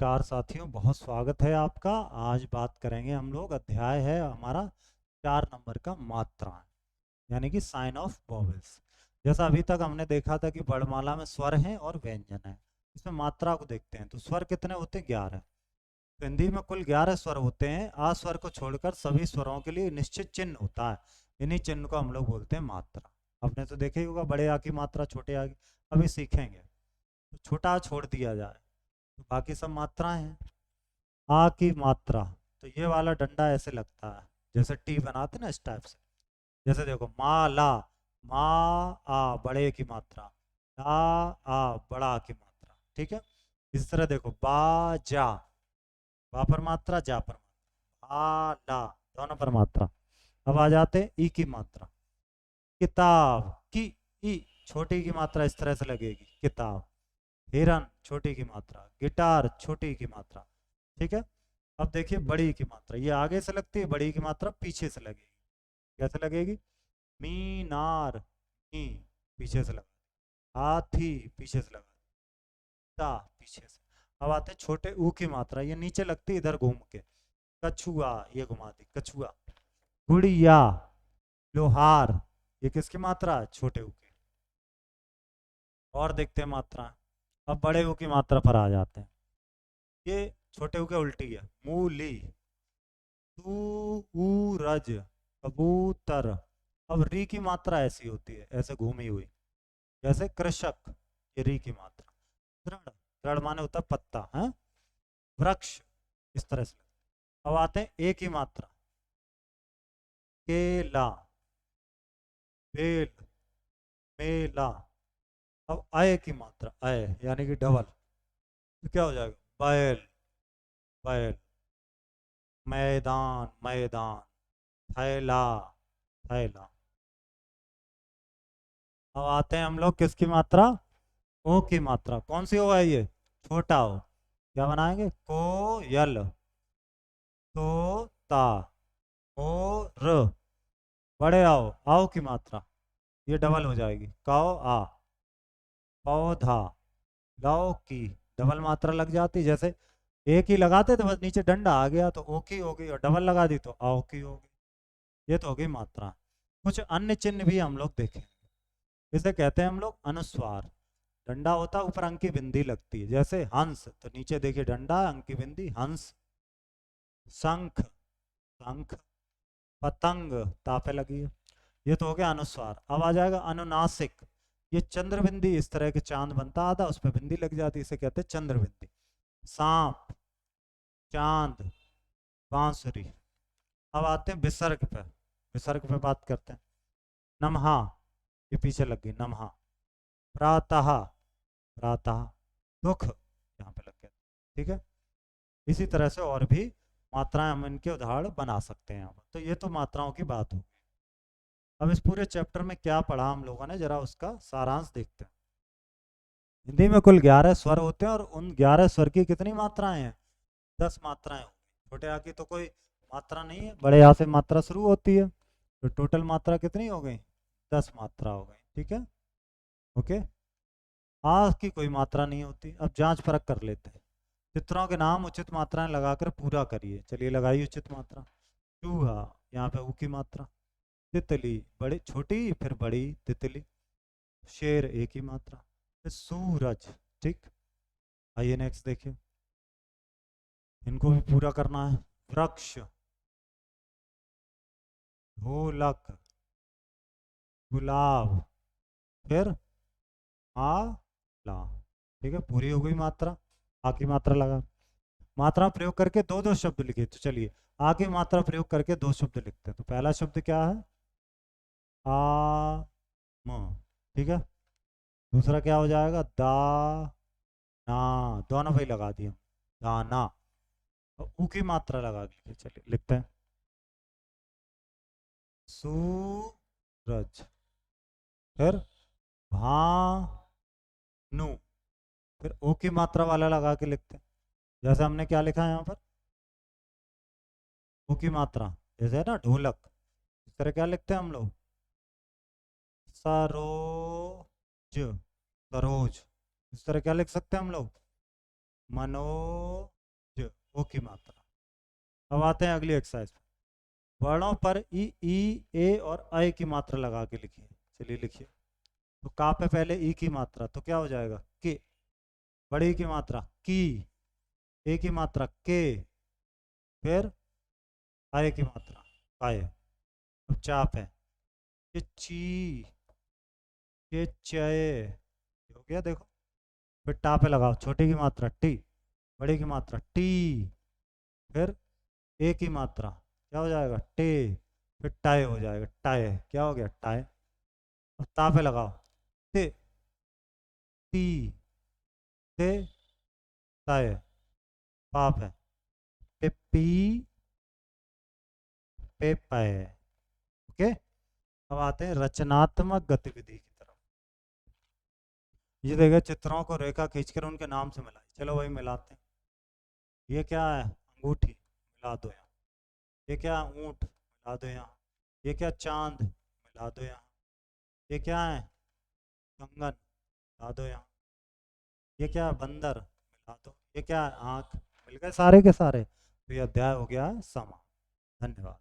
नमस्कार साथियों, बहुत स्वागत है आपका। आज बात करेंगे हम लोग, अध्याय है हमारा 4 नंबर का मात्रा, यानी कि साइन ऑफ वॉवेल्स। जैसा अभी तक हमने देखा था कि वर्णमाला में स्वर हैं और व्यंजन है। इसमें मात्रा को देखते हैं तो स्वर कितने होते हैं? 11। तो हिंदी में कुल 11 स्वर होते हैं। आ स्वर को छोड़कर सभी स्वरों के लिए निश्चित चिन्ह होता है। इन्हीं चिन्ह को हम लोग बोलते हैं मात्रा। आपने तो देखा ही होगा, बड़े आ की मात्रा, छोटे आ की। अभी सीखेंगे। तो छोटा आ छोड़ दिया जाए तो बाकी सब मात्राएं हैं। आ की मात्रा, तो ये वाला डंडा ऐसे लगता है जैसे टी बनाते ना, इस टाइप से। जैसे देखो, मा ला, मा आ बड़े की मात्रा, ला आ बड़ा की मात्रा, ठीक है। इस तरह देखो, बा जा, बा पर मात्रा, जा पर मात्रा, आ ला दोनों पर मात्रा। अब आ जाते हैं ई की मात्रा। किताब की, ई छोटी की मात्रा इस तरह से लगेगी, किताब। हिरन छोटी की मात्रा, गिटार छोटी की मात्रा, ठीक है। अब देखिए बड़ी की मात्रा, ये आगे से लगती है, बड़ी की मात्रा पीछे से लगेगी। कैसे लगेगी? मीनार, मी पीछे से लगा, हाथी पीछे से लगा, ता पीछे से। अब आते हैं छोटे ऊ की मात्रा, ये नीचे लगती है इधर घूम के। कछुआ, ये घुमा दी, कछुआ। गुड़िया, लोहार, ये किसकी मात्रा है? छोटे ऊ की। और देखते हैं मात्रा। अब बड़े ऊ की मात्रा पर आ जाते हैं। ये छोटे ऊ के उल्टी है, मूली, सूरज, कबूतर। अब री की मात्रा ऐसी होती है, ऐसे घूमी हुई, जैसे कृषक, ये री की मात्रा। दृढ़, दृढ़ माने होता है पत्ता है। वृक्ष, इस तरह से। अब आते हैं ए की मात्रा। केला, बेल, मेला। अब अय की मात्रा, अय यानी कि डबल, तो क्या हो जाएगा? बैल, बैल। मैदान, मैदान। थैला, थैला। अब आते हैं हम लोग किसकी मात्रा? ओ की मात्रा। कौन सी ओ है ये? छोटा ओ। क्या बनाएंगे? कोयल, तोता, और। बड़े आओ, आओ की मात्रा, ये डबल हो जाएगी, काओ आ। पौधा, लौकी, डबल मात्रा लग जाती। जैसे एक ही लगाते तो बस नीचे डंडा आ गया तो ओ की हो गई, और डबल लगा दी तो आओ की हो गई। ये तो हो गई मात्रा। कुछ अन्य चिन्ह भी हम लोग देखें। इसे कहते हैं हम लोग अनुस्वार। डंडा होता है, ऊपर अंक की बिंदी लगती है, जैसे हंस, तो नीचे देखिए डंडा, अंक की बिंदी, हंस। शंख, शंख। पतंग, तापे लगी है। ये तो हो गया अनुस्वार। अब आ जाएगा अनुनासिक। ये चंद्र बिंदी, इस तरह के चांद बनता आता, उस पर बिंदी लग जाती, इसे कहते हैं चंद्र बिंदी। सांप, चांद, बांसुरी। अब आते हैं विसर्ग पे। विसर्ग पे बात करते हैं। नमहा, ये पीछे लग गई, नमहा। प्रातः, प्रातः। दुख, यहाँ पे लग गया, ठीक है। इसी तरह से और भी मात्राएं हम इनके उदाहरण बना सकते हैं यहाँ पर। तो ये तो मात्राओं की बात होगी। अब इस पूरे चैप्टर में क्या पढ़ा हम लोगों ने, जरा उसका सारांश देखते हैं। हिंदी में कुल 11 स्वर होते हैं, और उन 11 स्वर की कितनी मात्राएं हैं? 10 मात्राएं होंगी। छोटे आ की तो कोई मात्रा नहीं है, बड़े आ से मात्रा शुरू होती है। तो टोटल मात्रा कितनी हो गई? 10 मात्रा हो गई, ठीक है। ओके। आ की कोई मात्रा नहीं होती। अब जांच परख कर लेते हैं। चित्रों के नाम उचित मात्राएं लगाकर पूरा करिए। चलिए लगाइए उचित मात्रा। चूहा, यहाँ पे ऊ की मात्रा। तितली, बड़ी छोटी फिर बड़ी तितली। शेर, एक ही मात्रा। फिर सूरज, ठीक। आइए नेक्स्ट देखिए, इनको भी पूरा करना है। वृक्ष, ढोलक, गुलाब, फिर आला, ठीक है। पूरी हो गई मात्रा। आ की मात्रा लगा, मात्रा प्रयोग करके दो दो शब्द लिखे। तो चलिए आ की मात्रा प्रयोग करके दो शब्द लिखते हैं। तो पहला शब्द क्या है? आ म, ठीक है। दूसरा क्या हो जाएगा? दा ना, दोनों भाई लगा दिए हम, दाना। और ऊ की मात्रा लगा के चलिए लिखते हैं, सूरज। फिर भानु, फिर ओ की मात्रा वाला लगा के लिखते हैं। जैसे हमने क्या लिखा है यहाँ पर? ओ की मात्रा, जैसे है ना ढोलक, इस तरह क्या लिखते हैं हम लोग? सरोज, सरोज। इस तरह क्या लिख सकते हैं हम लोग? मनोज, ओ की मात्रा। अब आते हैं अगली एक्सरसाइज। वर्णों पर ई ए और अ की मात्रा लगा के लिखिए। चलिए लिखिए। तो का पे पहले ई की मात्रा, तो क्या हो जाएगा के। बड़ी की मात्रा की, ए की मात्रा के, फिर आय की मात्रा आय। अब चाप है ये ची, ये चय, हो गया देखो। फिर टा पे लगाओ, छोटी की मात्रा टी, बड़ी की मात्रा टी, फिर ए की मात्रा क्या हो जाएगा टे, फिर टाए हो जाएगा टाए, क्या हो गया टाए। अब ता पे लगाओ, ते, टी, ते, ताए, पाप है, पे पी, पे पाए। ओके। अब आते हैं रचनात्मक गतिविधि की तरफ। ये देखिए, चित्रों को रेखा खींचकर उनके नाम से मिलाए। चलो वही मिलाते हैं। ये क्या है, अंगूठी, मिला दो यहाँ। ये क्या है, ऊंट, मिला दो यहाँ। ये क्या, चांद, मिला दो यहाँ। ये क्या है, कंगन, मिला दो यहाँ। ये क्या है, बंदर, मिला दो। ये क्या है, आँख। मिल गए सारे के सारे। तो ये अध्याय हो गया है समा। धन्यवाद।